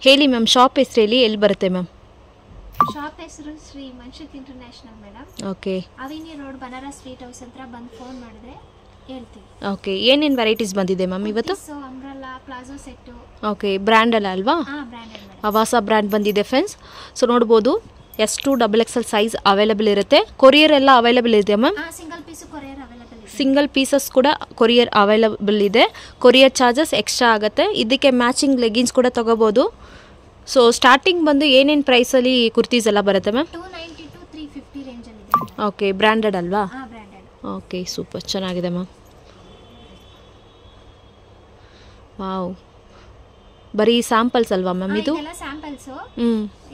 ಹೇಳಿ ma'am, shop ಹೆಸರು ಹೇಳಿ, ಎಲ್ಲಿ ಬರುತ್ತೆ ಮ್ಯಾಮ್? ಶಾಪ್ ಹೆಸರು Shri Manshit international madam. Okay. Avenue road Banaras sweet house ಹತ್ರ ಬಂದು ಫೋನ್ ಮಾಡಿದ್ರೆ ಹೇಳ್ತೀವಿ. ಓಕೆ. ಏನೇನು ವೆರೈಟೀಸ್ ಬಂದಿದೆ ಮ್ಯಾಮ್ ಇವತ್ತು? Umbrella, palazzo set. Okay, brand ಅಲ್ಲ ಅಲ್ವಾ? Branded madam. ಅವಾಸ ಬ್ರ್ಯಾಂಡ್ ಬಂದಿದೆ ಫ್ರೆಂಡ್ಸ್. ಸೊ ನೋಡ್ಬೋದು S2 XXL ಸೈಜ್ ಅವೈಲೇಬಲ್ ಇರುತ್ತೆ. ಕೊರಿಯರ್ ಎಲ್ಲ ಅವೈಲೇಬಲ್ ಇದೆ ma'am? Single piece courier available ಇದೆ. ಸಿಂಗಲ್ ಪೀಸಸ್ ಕೂಡ ಕೊರಿಯರ್ ಅವೈಲೇಬಲ್ ಇದೆ. ಕೊರಿಯರ್ ಚಾರ್ಜಸ್ ಎಕ್ಸ್ಟ್ರಾ ಆಗುತ್ತೆ. ಇದಕ್ಕೆ ಮ್ಯಾಚಿಂಗ್ ಲೆಗಿನ್ಸ್ ಕೂಡ ತೊಗೋಬೋದು. ಸೊ ಸ್ಟಾರ್ಟಿಂಗ್ ಬಂದು ಏನೇನು ಪ್ರೈಸಲ್ಲಿ ಕುರ್ತೀಸ್ ಎಲ್ಲ ಬರುತ್ತೆ ಮ್ಯಾಮ್? 290 to 350 ರೇಂಜಲ್ಲಿ ಇದೆ. ಓಕೆ, ಬ್ರ್ಯಾಂಡೆಡ್ ಅಲ್ವಾ? ಬ್ರ್ಯಾಂಡೆಡ್. ಓಕೆ, ಸೂಪರ್, ಚೆನ್ನಾಗಿದೆ ಮ್ಯಾಮ್. ವಾವ್, ಬರೀ ಸ್ಯಾಂಪಲ್ಸ್ ಅಲ್ವಾ ಮ್ಯಾಮ್ ಇದು? ಸ್ಯಾಂಪಲ್ಸ್.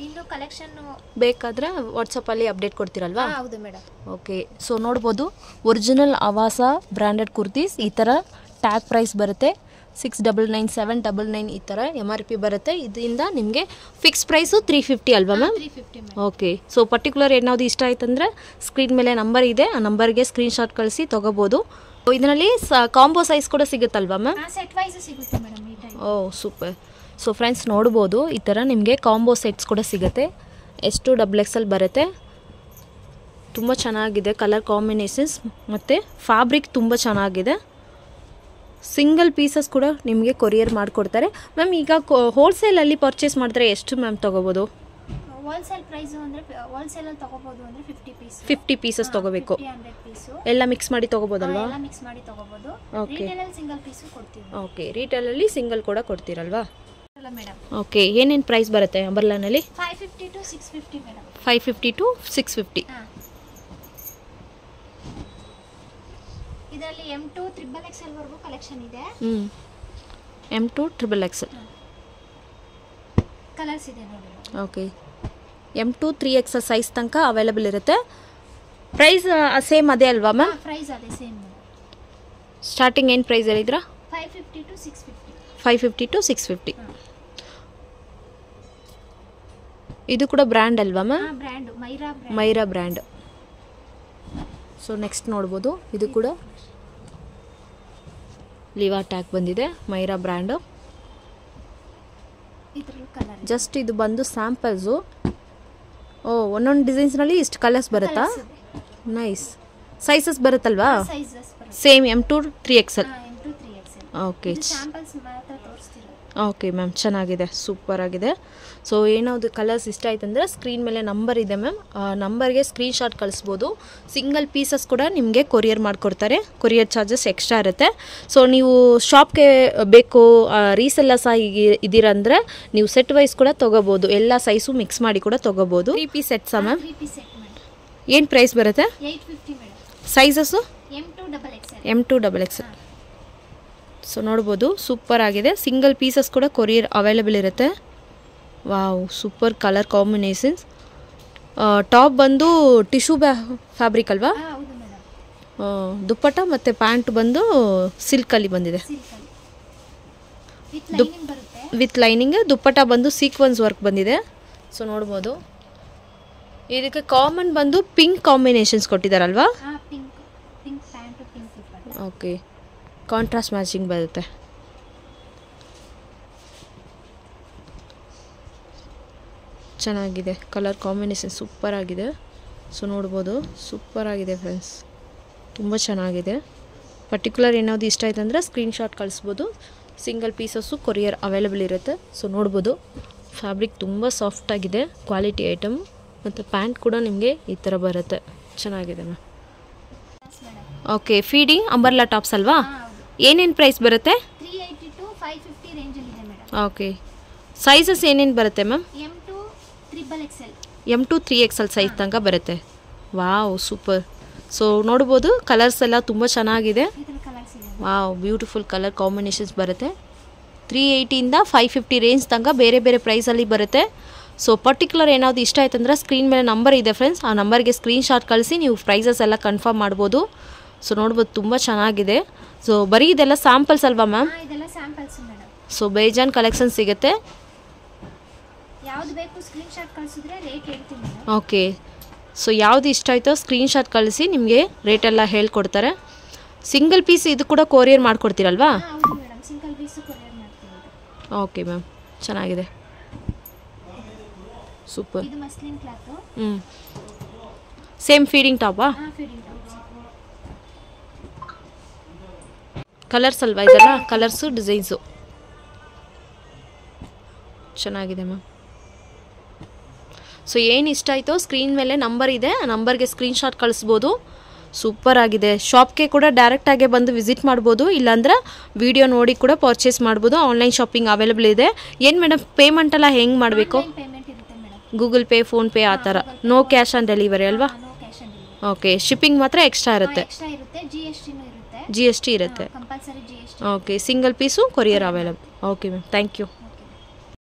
ಇನ್ನು ಕಲೆಕ್ಷನ್ ಬೇಕಾದರೆ ವಾಟ್ಸಪ್ಪಲ್ಲಿ ಅಪ್ಡೇಟ್ ಕೊಡ್ತೀರಲ್ವಾ? ಹೌದು ಮೇಡಮ್. ಓಕೆ. ಸೊ ನೋಡ್ಬೋದು ಒರಿಜಿನಲ್ ಅವಾಸ ಬ್ರ್ಯಾಂಡೆಡ್ ಕುರ್ತೀಸ್ ಈ ಥರ ಟ್ಯಾಗ್ ಪ್ರೈಸ್ ಬರುತ್ತೆ. 699, 799 ಈ ಥರ MRP ಬರುತ್ತೆ. ಇದರಿಂದ ನಿಮಗೆ ಫಿಕ್ಸ್ ಪ್ರೈಸು 350 ಅಲ್ವಾ ಮ್ಯಾಮ್? 350. ಓಕೆ. ಸೊ ಪರ್ಟಿಕ್ಯುಲರ್ ಏನಾದ್ರು ಇಷ್ಟ ಆಯ್ತಂದರೆ ಸ್ಕ್ರೀನ್ ಮೇಲೆ ನಂಬರ್ ಇದೆ, ಆ ನಂಬರ್ಗೆ ಸ್ಕ್ರೀನ್ಶಾಟ್ ಕಳಿಸಿ ತೊಗೋಬೋದು. ಇದರಲ್ಲಿ ಕಾಂಬೋ ಸೈಜ್ ಕೂಡ ಸಿಗುತ್ತಲ್ವಾ ಮ್ಯಾಮ್? ಸೆಟ್ ವೈಸ್ ಸಿಗುತ್ತೆ ಮೇಡಮ್ ಈ ಟೈಪ್. ಓ ಸೂಪರ್. ಸೊ ಫ್ರೆಂಡ್ಸ್ ನೋಡ್ಬೋದು ಈ ಥರ ನಿಮಗೆ ಕಾಂಬೋ ಸೆಟ್ಸ್ ಕೂಡ ಸಿಗುತ್ತೆ. S2 XXL ಬರುತ್ತೆ. ತುಂಬ ಚೆನ್ನಾಗಿದೆ ಕಲರ್ ಕಾಂಬಿನೇಷನ್ಸ್ ಮತ್ತು ಫ್ಯಾಬ್ರಿಕ್ ತುಂಬ ಚೆನ್ನಾಗಿದೆ. ಸಿಂಗಲ್ ಪೀಸಸ್ ಕೂಡ ನಿಮಗೆ ಕೊರಿಯರ್ ಮಾಡಿಕೊಡ್ತಾರೆ ಮ್ಯಾಮ್. ಈಗ ಹೋಲ್ಸೇಲಲ್ಲಿ ಪರ್ಚೇಸ್ ಮಾಡಿದ್ರೆ ಎಷ್ಟು ಮ್ಯಾಮ್ ತೊಗೋಬೋದು? ಹೋಲ್ಸೇಲ್ ಪ್ರೈಸ್ ಅಂದರೆ ಹೋಲ್ಸೇಲಲ್ಲಿ ತೊಗೋಬೋದು ಅಂದರೆ 50 ಪೀಸಸ್ ತೊಗೋಬೇಕು. 100 ಪೀಸು ಎಲ್ಲ ಮಿಕ್ಸ್ ಮಾಡಿ ತೊಗೋಬೋದಲ್ವಾ? ಎಲ್ಲ ಮಿಕ್ಸ್ ಮಾಡಿ ತೊಗೋಬೋದು. ಓಕೆ. ರಿಟೇಲಲ್ಲಿ ಸಿಂಗಲ್ ಪೀಸು ಕೊಡ್ತೀವಿ. ಓಕೆ, ರಿಟೇಲಲ್ಲಿ ಸಿಂಗಲ್ ಕೂಡ ಕೊಡ್ತೀರಲ್ವಾ? ಅಲ್ಲ ಮೇಡಮ್. ಓಕೆ. ಏನೇನು ಪ್ರೈಸ್ ಬರುತ್ತೆ ಅಂಬರ್ಲಾನಲ್ಲಿ? 550 to 650 ಮೇಡಮ್. 550 to 650. ಇದರಲ್ಲಿ M2 XXL ವರೆಗೂ ಕಲೆಕ್ಷನ್ ಇದೆ. M2 XXL ಕಲರ್ಸ್ ಇದೆ ನೋಡಿ. ಓಕೆ. M2 3XL ಸೈಜ್ ತನಕ ಅವೈಲೇಬಲ್ ಇರುತ್ತೆ. ಪ್ರೈಸ್ ಸೇಮ್ ಅದೇ ಅಲ್ವಾ ಮ್ಯಾಮ್? ಪ್ರೈಸ್ ಅದೇ ಸೇಮ್. ಸ್ಟಾರ್ಟಿಂಗ್ ಏನು ಪ್ರೈಸ್ ಹೇಳಿದ್ರಾ? 550 to 650. 550 to 650. ಇದು ಕೂಡ ಬ್ರ್ಯಾಂಡ್ ಅಲ್ವಾ ma'am? Brand Myra brand. So next ನೋಡ್ಬೋದು, ಇದು ಕೂಡ ಲಿವಾ ಟ್ಯಾಗ್ ಬಂದಿದೆ, ಮೈರಾ ಬ್ರ್ಯಾಂಡು. ಜಸ್ಟ್ ಇದು ಬಂದು ಸ್ಯಾಂಪಲ್ಸು. ಓ, ಒಂದೊಂದು ಡಿಸೈನ್ಸ್ನಲ್ಲಿ ಇಷ್ಟು ಕಲರ್ಸ್ ಬರುತ್ತಾ? ನೈಸ್. ಸೈಜಸ್ ಬರುತ್ತಲ್ವಾ? Same M2 3XL. Okay. Okay ma'am, ಚೆನ್ನಾಗಿದೆ, ಸೂಪರ್ ಆಗಿದೆ. ಸೊ ಏನಾವುದು ಕಲರ್ಸ್ ಇಷ್ಟ ಆಯ್ತು ಅಂದರೆ ಸ್ಕ್ರೀನ್ ಮೇಲೆ ನಂಬರ್ ಇದೆ ಮ್ಯಾಮ್, ಆ ನಂಬರ್ಗೆ ಸ್ಕ್ರೀನ್ಶಾಟ್ ಕಳಿಸ್ಬೋದು. ಸಿಂಗಲ್ ಪೀಸಸ್ ಕೂಡ ನಿಮಗೆ ಕೊರಿಯರ್ ಮಾಡಿಕೊಡ್ತಾರೆ. ಕೊರಿಯರ್ ಚಾರ್ಜಸ್ ಎಕ್ಸ್ಟ್ರಾ ಇರುತ್ತೆ. ಸೊ ನೀವು ಶಾಪ್ಗೆ ಬೇಕು ರೀಸೆಲ್ಲ ಸಹ ಇದ್ದೀರಂದರೆ ನೀವು ಸೆಟ್ ವೈಸ್ ಕೂಡ ತೊಗೋಬೋದು. ಎಲ್ಲ ಸೈಜು ಮಿಕ್ಸ್ ಮಾಡಿ ಕೂಡ ತೊಗೋಬೋದು. 3 ಪೀಸ್ ಸೆಟ್ಸಾ ಮ್ಯಾಮ್? ಏನು ಪ್ರೈಸ್ ಬರುತ್ತೆ? 850 madam. Sizes? M2 XXL. So ನೋಡ್ಬೋದು, ಸೂಪರ್ ಆಗಿದೆ. ಸಿಂಗಲ್ ಪೀಸಸ್ ಕೂಡ ಕೊರಿಯರ್ ಅವೈಲೇಬಲ್ ಇರುತ್ತೆ. Wow, super colour combinations. Top ಬಂದು ಟಿಶ್ಯೂ ಫ್ಯಾಬ್ರಿಕ್ ಅಲ್ವಾ? ದುಪ್ಪಟ್ಟ ಮತ್ತು ಪ್ಯಾಂಟ್ ಬಂದು ಸಿಲ್ಕಲ್ಲಿ ಬಂದಿದೆ ವಿತ್ ಲೈನಿಂಗ್. ದುಪ್ಪಟ್ಟ ಬಂದು ಸೀಕ್ವೆನ್ಸ್ ವರ್ಕ್ ಬಂದಿದೆ. ಸೊ ನೋಡ್ಬೋದು, ಇದಕ್ಕೆ ಕಾಮನ್ ಬಂದು ಪಿಂಕ್ ಕಾಂಬಿನೇಷನ್ಸ್ ಕೊಟ್ಟಿದ್ದಾರಲ್ವಾ? ಓಕೆ, ಕಾಂಟ್ರಾಸ್ಟ್ ಮ್ಯಾಚಿಂಗ್ ಬರುತ್ತೆ. ಚೆನ್ನಾಗಿದೆ ಕಲರ್ ಕಾಂಬಿನೇಷನ್, ಸೂಪರ್ ಆಗಿದೆ. ಸೊ ನೋಡ್ಬೋದು, ಸೂಪರ್ ಆಗಿದೆ ಫ್ರೆಂಡ್ಸ್, ತುಂಬ ಚೆನ್ನಾಗಿದೆ. ಪರ್ಟಿಕ್ಯುಲರ್ ಏನಾದ್ರು ಇಷ್ಟ ಆಯ್ತು ಅಂದರೆ ಸ್ಕ್ರೀನ್ಶಾಟ್ ಕಳಿಸ್ಬೋದು. ಸಿಂಗಲ್ ಪೀಸಸ್ಸು ಕೊರಿಯರ್ ಅವೈಲೇಬಲ್ ಇರುತ್ತೆ. ಸೊ ನೋಡ್ಬೋದು, ಫ್ಯಾಬ್ರಿಕ್ ತುಂಬ ಸಾಫ್ಟಾಗಿದೆ, ಕ್ವಾಲಿಟಿ ಐಟಮ್. ಮತ್ತು ಪ್ಯಾಂಟ್ ಕೂಡ ನಿಮಗೆ ಈ ಥರ ಬರುತ್ತೆ, ಚೆನ್ನಾಗಿದೆ ma'am. Okay, feeding umbrella tops ಅಲ್ವಾ? ಏನೇನು ಪ್ರೈಸ್ ಬರುತ್ತೆ? 380 to 550 ರೇಂಜಲ್ಲಿ ಇದೆ ಮೇಡಮ್. ಓಕೆ, ಸೈಜಸ್ ಏನೇನು ಬರುತ್ತೆ ಮ್ಯಾಮ್? M2 3XL ಸೈಜ್ ತನಕ ಬರುತ್ತೆ. Wow, super. ಸೊ ನೋಡ್ಬೋದು, ಕಲರ್ಸ್ ಎಲ್ಲ ತುಂಬ ಚೆನ್ನಾಗಿದೆ. ವಾವ್, ಬ್ಯೂಟಿಫುಲ್ ಕಲರ್ ಕಾಂಬಿನೇಷನ್ಸ್ ಬರುತ್ತೆ. 380ಇಂದ 550 ರೇಂಜ್ ತನಕ ಬೇರೆ ಬೇರೆ ಪ್ರೈಸಲ್ಲಿ ಬರುತ್ತೆ. ಸೊ ಪರ್ಟಿಕ್ಯುಲರ್ ಏನಾದ್ರು ಇಷ್ಟ ಆಯ್ತು ಅಂದರೆ ಸ್ಕ್ರೀನ್ ಮೇಲೆ ನಂಬರ್ ಇದೆ ಫ್ರೆಂಡ್ಸ್, ಆ ನಂಬರ್ಗೆ ಸ್ಕ್ರೀನ್ಶಾಟ್ ಕಳಿಸಿ ನೀವು ಪ್ರೈಸಸ್ ಎಲ್ಲ ಕನ್ಫರ್ಮ್ ಮಾಡ್ಬೋದು. ಸೊ ನೋಡ್ಬೋದು, ತುಂಬ ಚೆನ್ನಾಗಿದೆ. ಸೊ ಬರೀ ಇದೆಲ್ಲ ಸ್ಯಾಂಪಲ್ಸ್ ಅಲ್ವಾ ಮ್ಯಾಮ್? ಇದೆಲ್ಲ ಸ್ಯಾಂಪಲ್ಸ್ ಮೇಡಮ್. ಸೊ ಬೇಜಾನ್ ಕಲೆಕ್ಷನ್ ಸಿಗುತ್ತೆ. ಯಾವುದು ಬೇಕು ಸ್ಕ್ರೀನ್ಶಾಟ್ ಕಳಿಸಿದ್ರೆ ರೇಟ್ ಹೇಳ್ತೀನಿ ಮೇಡಮ್. ಓಕೆ, ಸೊ ಯಾವುದು ಇಷ್ಟ ಆಯಿತೋ ಸ್ಕ್ರೀನ್ಶಾಟ್ ಕಳಿಸಿ, ನಿಮಗೆ ರೇಟೆಲ್ಲ ಹೇಳ್ಕೊಡ್ತಾರೆ. ಸಿಂಗಲ್ ಪೀಸ್ ಇದು ಕೂಡ ಕೊರಿಯರ್ ಮಾಡಿಕೊಡ್ತೀರಲ್ವಾ? ಹೌದು ಮೇಡಮ್, ಸಿಂಗಲ್ ಪೀಸ್ ಕೊರಿಯರ್ ಮಾಡ್ತೀವಿ. ಓಕೆ ಮ್ಯಾಮ್, ಚೆನ್ನಾಗಿದೆ. ಸೂಪರ್. ಇದು ಮಸ್ಲಿನ್ ಕ್ಲಾತು. ಸೇಮ್ ಫೀಡಿಂಗ್ ಟಾಪಾ? Feeding tops. ಕಲರ್ಸ್ ಅಲ್ವಾ ಇದೆಲ್ಲ? ಕಲರ್ಸು ಡಿಸೈನ್ಸು ಚೆನ್ನಾಗಿದೆ ಮ್ಯಾಮ್. ಸೊ ಏನು ಇಷ್ಟ ಆಯಿತೋ ಸ್ಕ್ರೀನ್ ಮೇಲೆ ನಂಬರ್ ಇದೆ, ಆ ನಂಬರ್ಗೆ ಸ್ಕ್ರೀನ್ಶಾಟ್ ಕಳಿಸ್ಬೋದು. ಸೂಪರ್ ಆಗಿದೆ. ಶಾಪ್ಗೆ ಕೂಡ ಡೈರೆಕ್ಟಾಗೆ ಬಂದು ವಿಸಿಟ್ ಮಾಡ್ಬೋದು, ಇಲ್ಲಾಂದ್ರೆ ವಿಡಿಯೋ ನೋಡಿ ಕೂಡ ಪರ್ಚೇಸ್ ಮಾಡ್ಬೋದು. ಆನ್ಲೈನ್ ಶಾಪಿಂಗ್ ಅವೈಲೇಬಲ್ ಇದೆ. ಏನು ಮೇಡಮ್ ಪೇಮೆಂಟ್ ಎಲ್ಲ ಹೆಂಗೆ ಮಾಡಬೇಕು? ಪೇಮೆಂಟ್ ಇರುತ್ತೆ ಮೇಡಮ್. ಗೂಗಲ್ ಪೇ, ಫೋನ್ಪೇ ಆ ಥರ? ನೋ ಕ್ಯಾಶ್ ಆನ್ ಡೆಲಿವರಿ ಅಲ್ವಾ? No cash on delivery. Okay. Shipping ಮಾತ್ರ ಎಕ್ಸ್ಟ್ರಾ ಇರುತ್ತೆ? ಎಕ್ಸ್ಟ್ರಾ ಇರುತ್ತೆ. GSTನೂ ಇರುತ್ತೆ. GST ಇರುತ್ತೆ. Compulsory GST. ಓಕೆ. Single piece courier available. Okay ma'am, thank you.